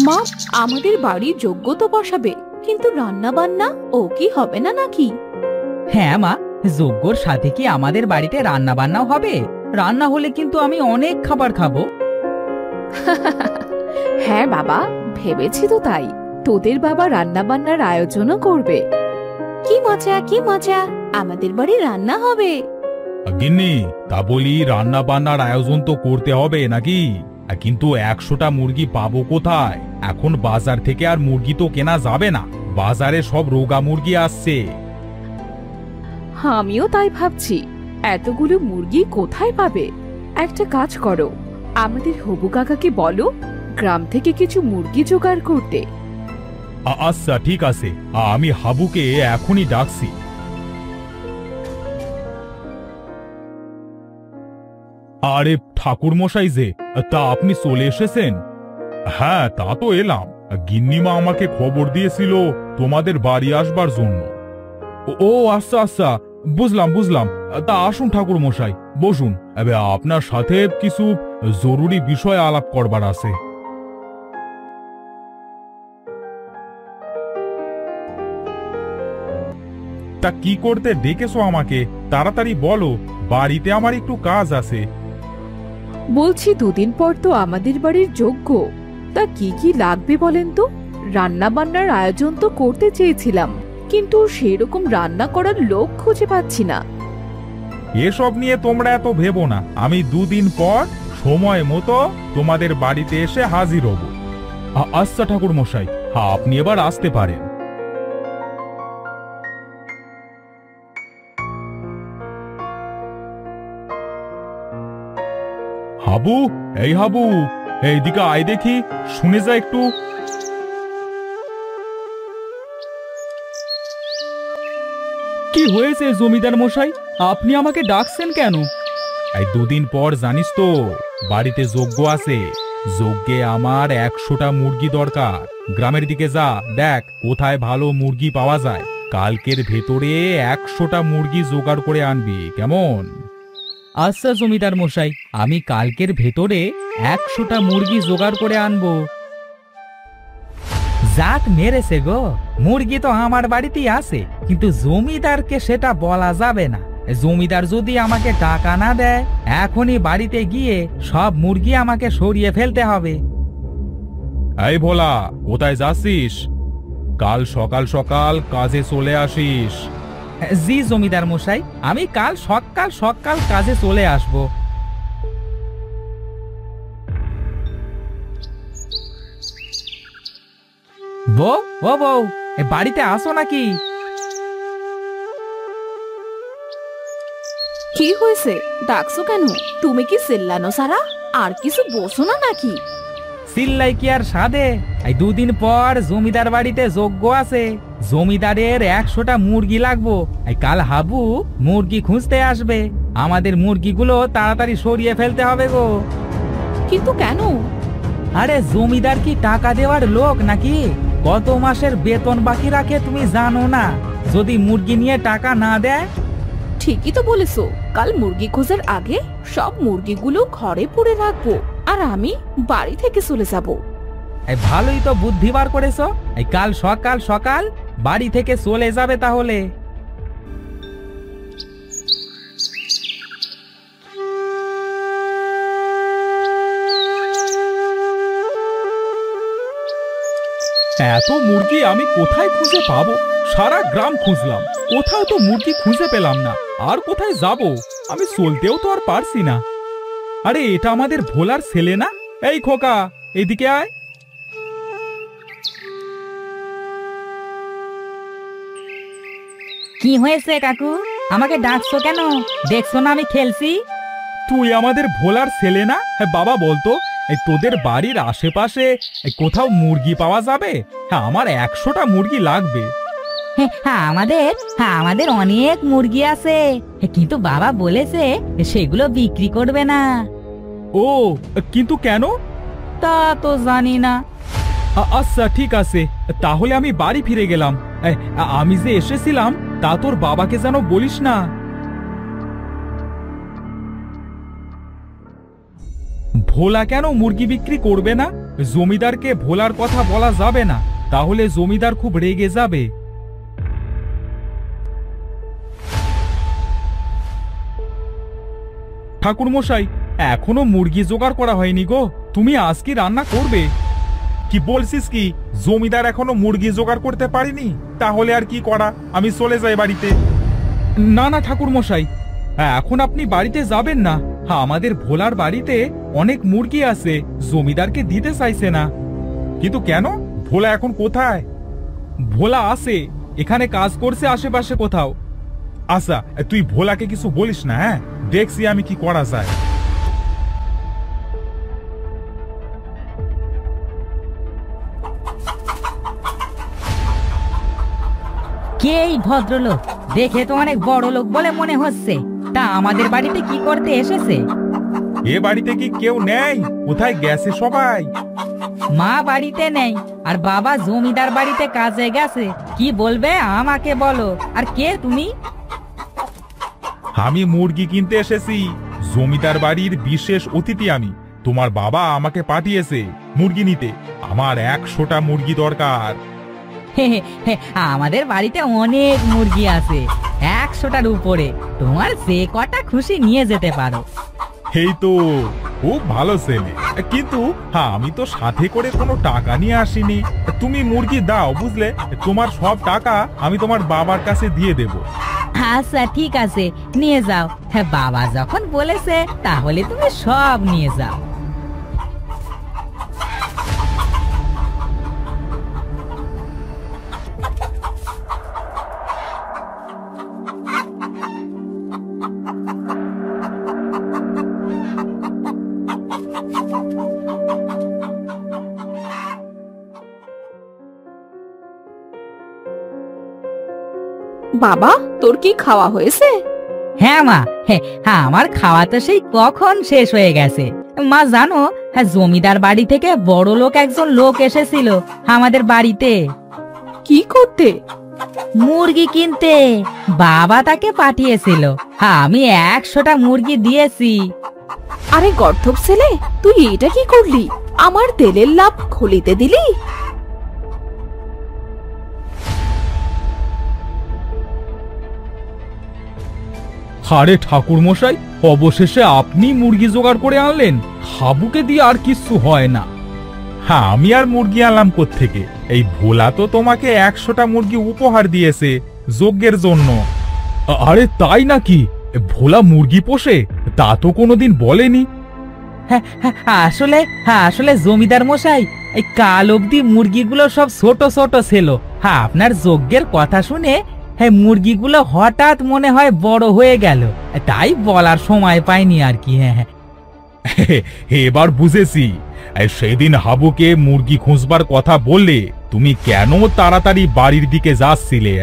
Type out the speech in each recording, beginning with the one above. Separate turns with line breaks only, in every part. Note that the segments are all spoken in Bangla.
মা, আমাদের বাড়ির যজ্ঞ তো বসাবে, কিন্তু রান্না বান্না ও কি হবে না নাকি?
হ্যাঁ মা, যজ্ঞর সাথে কি আমাদের বাড়িতে রান্না বান্নাও হবে? রান্না হলে কিন্তু আমি অনেক খাবার খাবো।
হ্যাঁ বাবা, ভেবেছি তো তাই। তোদের বাবা রান্না বান্নার আয়োজনও করবে। কি মজা, কি মজা, আমাদের বাড়ি রান্না হবে।
গিন্নি, তা বলি রান্না বান্নার আয়োজন তো করতে হবে নাকি? কিন্তু 100টা মুরগি পাবো কোথায়? এখন বাজার থেকে আর মুরগি তো কেনা যাবে না, বাজারে সব রোগা মুরগি আসছে।
আমিও তাই ভাবছি, এতগুলো মুরগি কোথায় পাবে? একটা কাজ করো, আমাদের হবু কাকাকে বলো গ্রাম থেকে কিছু মুরগি জোগাড় করতে।
আচ্ছা ঠিক আছে, আমি হাবুকে এখনই ডাকছি। আরে ঠাকুর মশাই যে, তা আপনি চলে এসেছেন? হ্যাঁ তা তো এলাম। গিন্নিমা আমাকে খবর দিয়েছিল তোমাদের বাড়ি আসবার জন্য। ও আচ্ছা আচ্ছা, বুঝলাম বুঝলাম। তা আসুন ঠাকুর মশাই, বসুন। আপনার সাথে কিছু জরুরি বিষয় আলাপ করবার আছে। তা কি করতে ডেকেছো আমাকে? তাড়াতাড়ি বলো, বাড়িতে আমার একটু কাজ আছে।
বলছি, দুদিন পর তো আমাদের বাড়ির যজ্ঞ, তা কি কি লাগবে বলেন তো? রান্না বান্নার আয়োজন তো করতে চেয়েছিলাম, কিন্তু সেরকম রান্না করার লোক খুঁজে পাচ্ছি না।
এসব নিয়ে তোমরা এত ভেবো না, আমি দুদিন পর সময় মতো তোমাদের বাড়িতে এসে হাজির হব। আচ্ছা ঠাকুর মশাই, আপনি এবার আসতে পারেন। হাবু, এই হাবু, এইদিকে আয় দেখি, শুনে যা একটু।
কি হয়েছে জমিদার মশাই, আপনি আমাকে ডাকছেন কেন?
এই দুদিন পর জানিস তো বাড়িতে যজ্ঞ আছে। যজ্ঞে আমার 100টা মুরগি দরকার। গ্রামের দিকে যা, দেখ কোথায় ভালো মুরগি পাওয়া যায়। কালকের ভেতরে 100টা মুরগি জোগাড় করে আনবি, কেমন?
আচ্ছা জমিদার মশাই, আমি কালকের ভেতরে 100টা মুরগি জোগাড় করে আনবো। জাত মেরেছে গো, মুরগি তো আমার বাড়িতেই আছে, কিন্তু জমিদারকে সেটা বলা যাবে না। জমিদার যদি আমাকে টাকা না দেয়, এখনই বাড়িতে গিয়ে সব মুরগি আমাকে সরিয়ে ফেলতে হবে।
এই ভোলা, কোথায় যাচ্ছিস? কাল সকাল সকাল কাজে চলে আসিস।
জি জমিদার মশাই, আমি কাল সকাল সকাল কাজে চলে আসব। বউ, ও বউ, বাড়িতে আসো নাকি?
কি হয়েছে, ডাকছো কেন? তুমি কি চিল্লানো সারা আর কিছু বসো না নাকি?
চিল্লাই কি আর সাধে? এই দুদিন পর জমিদার বাড়িতে যজ্ঞ আছে, জমিদারের 100টা মুরগি লাগবো। এই কাল হাবু মুরগি খুঁজতে আসবে, আমাদের মুরগিগুলো তাড়াতাড়ি সরিয়ে ফেলতে হবে গো।
কিন্তু কেন?
আরে জমিদার কি টাকা দেওয়ার লোক নাকি? কত মাসের বেতন বাকি রাখে তুমি জানো না? যদি মুরগি নিয়ে টাকা না দেয়।
ঠিকই তো বলেছো, কাল মুরগি খোঁজার আগে সব মুরগিগুলো ঘরে পড়ে রাখবো, আর আমি বাড়ি থেকে চলে যাব।
এই ভালোই তো বুদ্ধি বার করেছো। এই কাল সকাল সকাল বাড়ি থেকে চলে যাবে তাহলে।
এত মুরগি আমি কোথায় খুঁজে পাবো? সারা গ্রাম খুঁজলাম, কোথাও তো মুরগি খুঁজে পেলাম না। আর কোথায় যাব? আমি চলতেও তো আর পারছি না। আরে এটা আমাদের ভোলার ছেলে না? এই খোকা, এদিকে আয়।
কি হয়েছে কাকু, আমাকে ডাকছো কেন? দেখছো না আমি খেলছি?
তুই আমাদের ভোলার ছেলে না? হ্যাঁ বাবা, বলতো এই তোদের বাড়ির আশেপাশে কোথাও মুরগি পাওয়া যাবে? হ্যাঁ, আমার 100টা মুরগি লাগবে।
হ্যাঁ আমাদের অনেক মুরগি আছে, কিন্তু বাবা বলেছে সেগুলো বিক্রি করবে না।
ও, কিন্তু কেন?
তা তো জানি না।
আচ্ছা ঠিক আছে, তাহলে আমি বাড়ি ফিরে গেলাম। আমি যে এসেছিলাম তা তোর বাবাকে যেন বলিস না। ভোলা কেন মুরগি বিক্রি করবে না?
জমিদারকে ভোলার কথা বলা যাবে না, তাহলে জমিদার খুব রেগে যাবে। ঠাকুর মশাই, এখনো মুরগি জোগাড় করা হয়নি গো, তুমি আজ কি রান্না করবে?
কি বলছিস কি? জমিদার এখনো মুরগি জোগাড় করতে পারিনি? তাহলে আর কি করা, আমি চলে যাই বাড়িতে।
না না ঠাকুর মশাই, এখন আপনি বাড়িতে যাবেন না। আমাদের ভোলার বাড়িতে অনেক মুরগি আছে, জমিদারকে দিতে চাইছে না।
কিন্তু কেন? ভোলা এখন কোথায়?
ভোলা আছে, এখানে কাজ করছে আশেপাশে কোথাও।
আচ্ছা, তুই ভোলাকে কিছু বলিস না, হ্যাঁ? দেখছি আমি কি করা যায়।
কে এই ভদ্রলোক? দেখে তো অনেক বড় লোক বলে মনে হচ্ছে। তা আমাদের বাড়িতে কি করতে এসেছে?
এ বাড়িতে কি কেউ নেই? কোথায় গেছে সবাই?
মা বাড়িতে নেই, আর বাবা জমিদার বাড়িতে কাজে গেছে। কি বলবে আমাকে বলো। আর কে তুমি?
আমি মুরগি কিনতে এসেছি। জমিদার বাড়ির বিশেষ অতিথি আমি। তোমার বাবা আমাকে পাঠিয়েছে মুরগি নিতে। আমার 100টা মুরগি দরকার।
আমাদের বাড়িতে অনেক মুরগি আছে, 100টার উপরে। তোমার যে কটা খুশি নিয়ে যেতে পারো।
এই তো খুব ভালো ছেলে, কিন্তু আমি তো সাথে করে কোনো টাকা নিয়ে আসিনি। তুমি মুরগি দাও, বুঝলে? তোমার সব টাকা আমি তোমার বাবার কাছে দিয়ে দেব।
আচ্ছা ঠিক আছে, নিয়ে যাও। হ্যাঁ, বাবা যখন বলেছে তাহলে তুমি সব নিয়ে যাও।
বাবা, তোর কি খাওয়া হয়েছে?
হ্যাঁ মা, হ্যাঁ, আমার খাওয়া তো সেই কখন শেষ হয়ে গেছে। মা জানো, হ্যাঁ, জমিদার বাড়ি থেকে বড় লোক একজন লোক এসেছিল আমাদের বাড়িতে।
কি করতে?
মুরগি কিনতে। বাবা তাকে পাঠিয়েছিল, আমি 100টা মুরগি দিয়েছি।
আরে গর্ধব ছেলে, তুই এটা কি করলি? আমার তেলের লাভ খুলিতে দিলি?
আরে ঠাকুর মশাই, অবশেষে আপনি মুরগি জোগাড় করে আনলেন। হাবুকে দিয়ে আর কিছু হয় না।
আমি আর মুরগি আনলাম কোত্থেকে? এই ভোলা তো তোমাকে 100টা মুরগি উপহার দিয়েছে যজ্ঞের জন্য।
আরে তাই নাকি? ভোলা মুরগি পোষে? তা তো কোনোদিন বলেনি।
হ্যাঁ, আসলে জমিদার মশাই, এই কাল অবধি মুরগিগুলো সব ছোট ছোট ছিল। আপনার যজ্ঞের কথা শুনে মুরগিগুলো হঠাৎ মনে হয় বড় হয়ে গেল, তাই বলার সময় পাইনি আর কি। হ্যাঁ,
এবার বুঝেছি। সেদিন হাবুকে মুরগি খুঁজবার কথা বললে তুমি কেন তাড়াতাড়ি বাড়ির দিকে যাচ্ছিলে।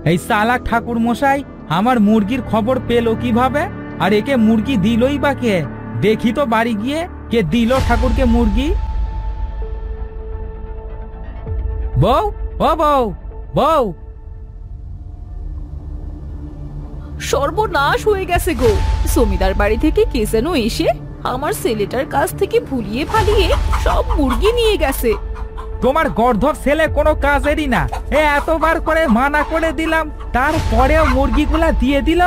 এই চালাক ঠাকুর মশাই আমার মুরগির খবর পেলো কিভাবে? আর একে মুরগি দিলই বা কে? দেখি তো বাড়ি গিয়ে কে দিল ঠাকুরকে মুরগি। বউ, ও বউ, বউ!
সর্বনাশ হয়ে গেছে গো। জমিদার বাড়ি থেকে কে যেন এসে আমার ছেলেটার কাছ থেকে ভুলিয়ে ভালিয়ে সব মুরগি নিয়ে গেছে।
তোমার গর্ধব ছেলে কোনো কাজেরই না। এতবার করে মানা করে দিলাম, তারপরেও মুরগিগুলা দিয়ে দিল।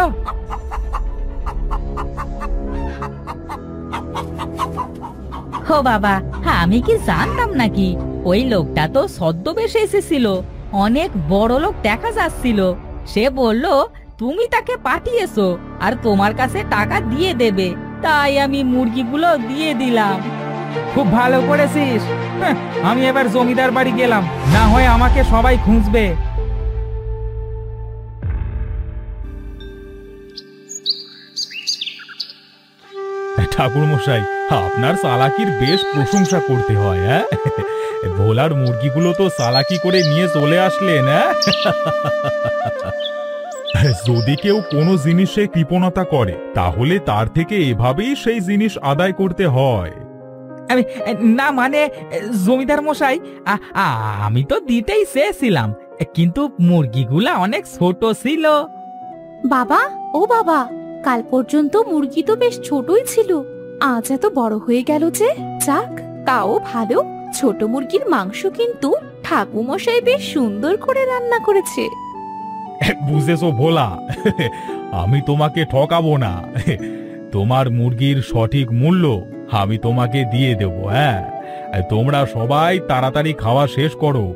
ও বাবা, আমি কি জানতাম নাকি? ওই লোকটা তো ছদ্মবেশে এসেছিল, অনেক বড় লোক দেখা যাচ্ছিল। সে বলল তুমি তাকে পাঠিয়েছো আর তোমার কাছে টাকা দিয়ে দেবে, তাই আমি মুরগিগুলো দিয়ে দিলাম।
খুব ভালো করেছিস। আমি এবার জমিদার বাড়ি গেলাম, না হয় আমাকে সবাই খুঁজবে।
ঠাকুর মশাই, আপনার চালাকির বেশ প্রশংসা করতে হয়। ভোলার মুরগিগুলো তো চালাকি করে নিয়ে চলে আসলেন। যদি কেউ কোনো জিনিসে কৃপণতা করে তাহলে তার থেকে এভাবেই সেই জিনিস আদায় করতে হয়।
আমি না মানে জমিদার মশাই, আমি তো দিতেই চেয়েছিলাম, কিন্তু মুরগিগুলা অনেক ছোট ছিল।
বাবা, ও বাবা, কাল পর্যন্ত মুরগি তো বেশ ছোটই ছিল, আজ এত বড় হয়ে গেল যে। যাক, তাও ভালো, ছোট মুরগির মাংস কিন্তু ঠাকুমশাই বেশ সুন্দর করে রান্না করেছে।
বুঝেছো ভোলা, আমি তোমাকে ঠকাবো না। তোমার মুরগির সঠিক মূল্য আমি তোমাকে দিয়ে দেবো। হ্যাঁ, তোমরা সবাই তাড়াতাড়ি খাওয়া শেষ করো।